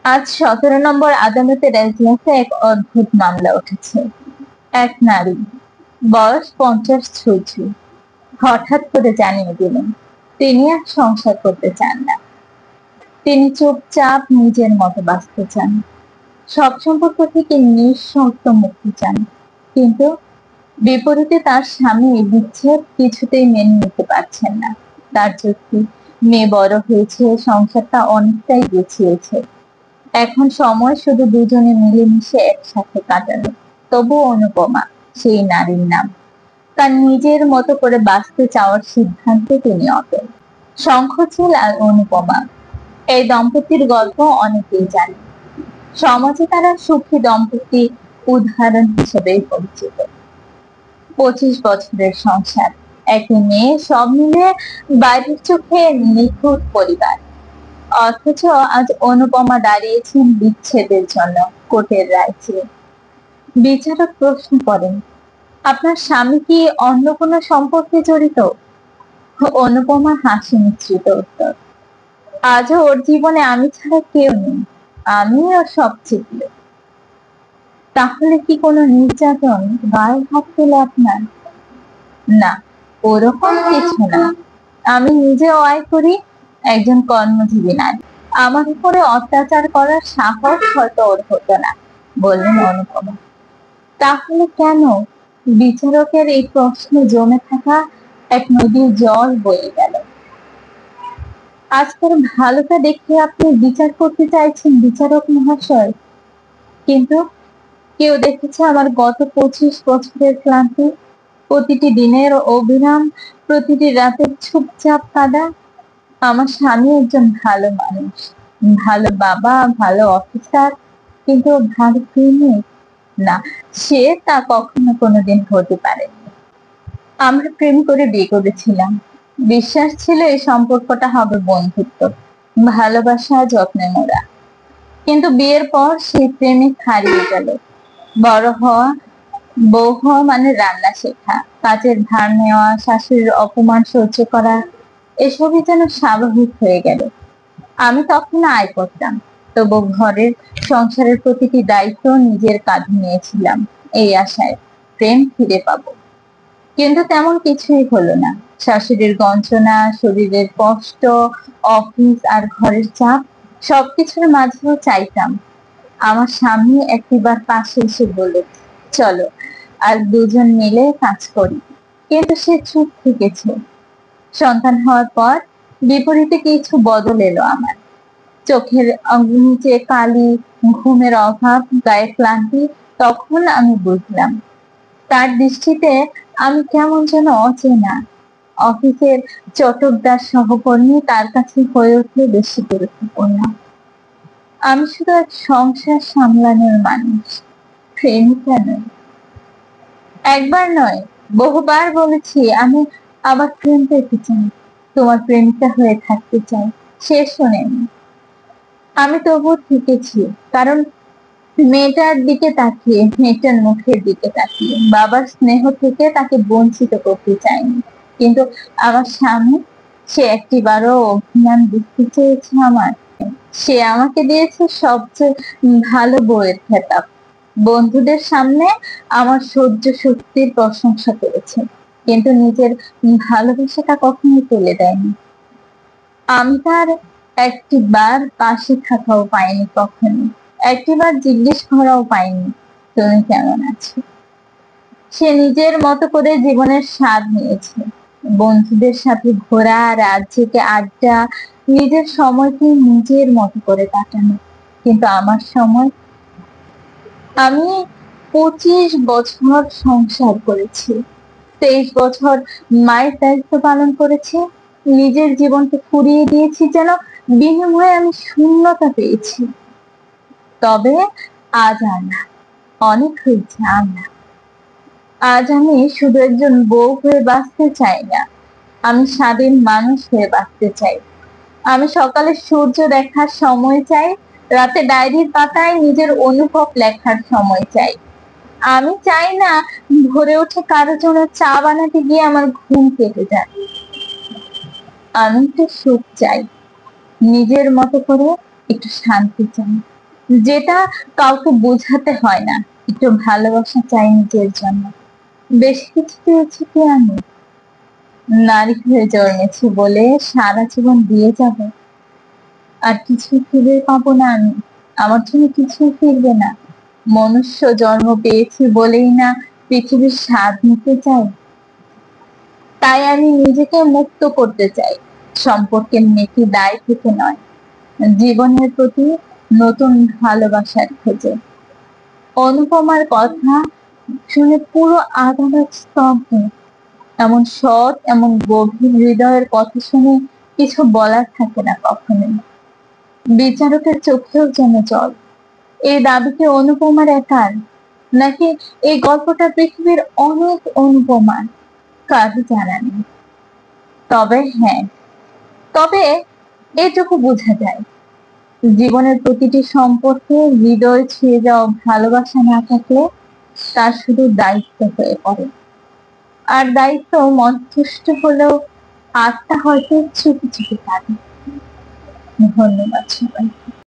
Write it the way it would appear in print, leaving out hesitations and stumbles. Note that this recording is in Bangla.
আজ 17 নম্বর আদালতের এজলাসে এক অদ্ভুত মামলা উঠেছে। এক নারী, বয়স 50 ছুঁই হঠাৎ করে জানিয়ে দিলেন তিনি আর সংসার করতে চান না। তিনি চুপচাপ নিজের মতো বাঁচতে চান, সব সম্পর্ক থেকে নিঃশর্ত মুক্তি চান। কিন্তু বিপরীতে তার স্বামী এই বিচ্ছেদ কিছুতেই মেনে নিতে পারছেন না। তার যুক্তি, মেয়ে বড় হয়েছে, সংসারটা অনেকটাই গুছিয়েছে, এখন সময় শুধু দুজনে মিলেমিশে একসাথে কাটানো। তবু অনুপমা সেই নারীর নাম। তার নিজের মতো করে বাঁচতে চাওয়ার সিদ্ধান্তে তিনি অটল। শঙ্খচিল আর অনুপমা, এই দম্পতির গল্প অনেকেই জানে। সমাজে তারা সুখী দম্পতি উদাহরণ হিসেবে পরিচিত। 25 বছরের সংসার, একই মেয়ে, সব মিলে বাইরের চোখে নিখুঁত পরিবার। অথচ আজ অনুপমা দাঁড়িয়েছেন বিচ্ছেদের জন্য কোর্টের রায় চেয়ে। বিচারক প্রশ্ন করেন, আপনার স্বামী কি অন্য কোনো সম্পর্কে জড়িত? অনুপমা হাসি মিশ্রিত উত্তর, আজও ওর জীবনে আমি ছাড়া কেউ নেই, আমি ওর সবচেয়ে প্রিয়। তাহলে কি কোনো নির্যাতন, গায়ে হাত তুলে আপনার? না, ওরকম কিছু না। আমি নিজেও আয় করি, একজন কর্মজীবী নারী। আমার উপরে অত্যাচার করার সাহস হয়তো ওর হতো না, বললেন অনুপমা। তাহলে কেন? বিচারকের এই প্রশ্নে জমে থাকা এক নদীর জল বয়ে গেল। আজকের ভালোটা দেখে আপনি বিচার করতে চাইছেন বিচারক মহাশয়, কিন্তু কেউ দেখেছে আমার গত 25 বছরের ক্লান্তি, প্রতিটি দিনের অবিরাম, প্রতিটি রাতের চুপচাপ কাঁদা? আমার স্বামী একজন ভালো মানুষ, ভালো বাবা, ভালো অফিসার, কিন্তু ভালো প্রেমিক না। সে তা কখনো কোনোদিন হতে পারেনি। আমরা প্রেম করে বিয়ে করেছিলাম, বিশ্বাস ছিল এই সম্পর্কটা হবে বন্ধুত্ব, ভালোবাসা, যত্নে মোড়া। কিন্তু বিয়ের পর সেই প্রেমিক হারিয়ে গেল। বড় হওয়া, বউ হওয়া মানে রান্না শেখা, কাজের ধার নেওয়া, শাশুড়ির অপমান সহ্য করা, এসবই যেন স্বাভাবিক হয়ে গেল। আমি তখন আয় করতাম, তবু ঘরের সংসারের প্রতিটি দায়িত্ব নিজের কাঁধে নিয়েছিলাম, এই আশায় প্রেম ফিরে পাবো। কিন্তু তেমন কিছুই হলো না। শাশুড়ির গঞ্জনা, শরীরের কষ্ট, অফিস আর ঘরের চাপ, সবকিছুর মাঝেও চাইতাম আমার স্বামী একটিবার পাশে এসে বলে, চলো আর দুজন মিলে কাজ করি। কিন্তু সে চুপ থেকেছে। সন্তান হওয়ার পর বিপরীতে কিছু বদল এলো আমার। চোখের নিচে কালি, ঘুমের অভাব, গায়ে ক্লান্তি। তখন আমি বুঝলাম তার দৃষ্টিতে আমি কেমন যেন অচেনা। অফিসের চটকদার সহকর্মী তার কাছে হয়ে উঠলে বেশি গুরুত্বপূর্ণ। আমি শুধু এক সংসার সামলানোর মানুষ, প্রেমিকা নই। একবার নয়, বহুবার বলেছি আমি আবার প্রেম পেতে চাই, তোমার প্রেমিকা হয়ে থাকতে চাই। সে শোনেনি। আমি তবুও থেকেছি, কারণ মেয়েটার দিকে তাকিয়ে, মেয়েটার মুখের দিকে তাকিয়ে বাবার স্নেহ থেকে তাকে বঞ্চিত করতে চাইনি। কিন্তু আমার স্বামী, সে একটিবারও অভিমান বুঝতে চেয়েছে আমার? সে আমাকে দিয়েছে সবচেয়ে ভালো বউয়ের খেতাব, বন্ধুদের সামনে আমার সহ্য শক্তির প্রশংসা করেছে, কিন্তু নিজের ভালোবাসাটা কখনো তুলে দেয়নি। আমি তার একটিবার পাশে থাকাও পাইনি কখনো, একটিবার জিজ্ঞেস করাও পাইনি তুমি কেমন আছো। সে নিজের মতো করে জীবনের স্বাদ নিয়েছে, বন্ধুদের সাথে ঘোরা, রাত জেগে আড্ডা, নিজের সময়কে নিজের মতো করে কাটানো। কিন্তু আমার সময়, আমি 25 বছর সংসার করেছি, 23 বছর মায়ের দায়িত্ব পালন করেছি, নিজের জীবনকে ফুরিয়ে দিয়েছি, যেন বিনিময়ে আমি শূন্যতা পেয়েছি। তবে আজ আর না, অনেক হয়েছে, আর না। আজ আমি শুধু একজন বউ হয়ে বাঁচতে চাই না, আমি স্বাধীন মানুষ হয়ে বাঁচতে চাই। আমি সকালে সূর্য দেখার সময় চাই, রাতে ডায়েরির পাতায় নিজের অনুভব লেখার সময় চাই। আমি চাই না ভোরে উঠে কারোর জন্য চা বানাতে গিয়ে আমার ঘুম কেটে যায়। আমি একটু সুখ চাই, নিজের মতো করে একটু শান্তি চাই। যেটা কাউকে বোঝাতে হয় না। একটু ভালোবাসা চাই নিজের জন্য। বেশি কিছু পেয়েছি কি আমি? নারী হয়ে জন্মেছি বলে সারা জীবন দিয়ে যাব, আর কিছু ফিরে পাবো না আমি। আমার জন্য কিছুই ফিরবে না। মনুষ্য জন্ম পেয়েছি বলেই না পৃথিবীর স্বাদ নিতে চাই। তাই আমি নিজেকে মুক্ত করতে চাই, সম্পর্কের মেকি দায় থেকে নয়, জীবনের প্রতি নতুন ভালোবাসার খোঁজে। অনুপমার কথা শুনে পুরো আদালত স্তব্ধ। এমন সৎ, এমন গভীর হৃদয়ের কথা শুনে কিছু বলার থাকে না কখনোই। বিচারকের চোখেও যেন জল। এই দাবিকে অনুপমার একার, নাকি এই গল্পটা পৃথিবীর অনেক অনুপমার? কারো জানা নেই। তবে হ্যাঁ, তবে এটুকু বোঝা যায়, জীবনের প্রতিটি সম্পর্কে হৃদয় ছুঁয়ে যাওয়া ভালোবাসা না থাকলে তার শুধু দায়িত্ব হয়ে পড়ে। আর দায়িত্ব মন্তুষ্ট হলেও আত্মা হয়তো চুপি চুপি কাঁদে। ধন্যবাদ সবাই।